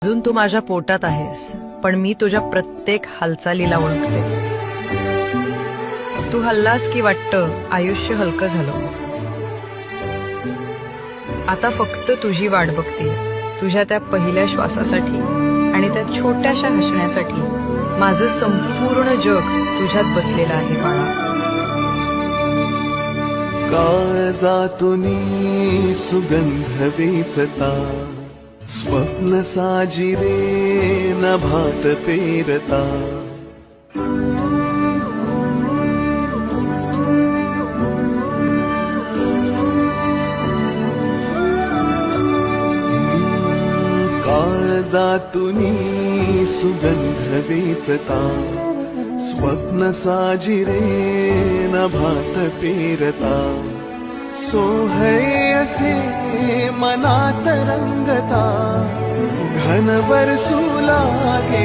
अजून तू माझ्या पोटात आहेस, पण मी तुझ्या प्रत्येक हालचालीला ओळखते. तू हल्लास की वाटतं आयुष्य हलकं झालं. आता फक्त तुझी वाट बघते, तुझ्या त्या पहिल्या श्वासासाठी आणि त्या छोट्याशा हसण्यासाठी. माझं संपूर्ण जग तुझ्यात बसलेलं आहे बाळा. काळजातूनी सुगंध वेचता, स्वप्न साजिरे नभात पेरता. काळजातूनी सुगंध वेचता, स्वप्न साजिरे नभात पेरता. सोहळे असे मनात रंगता, घनभर सुलागे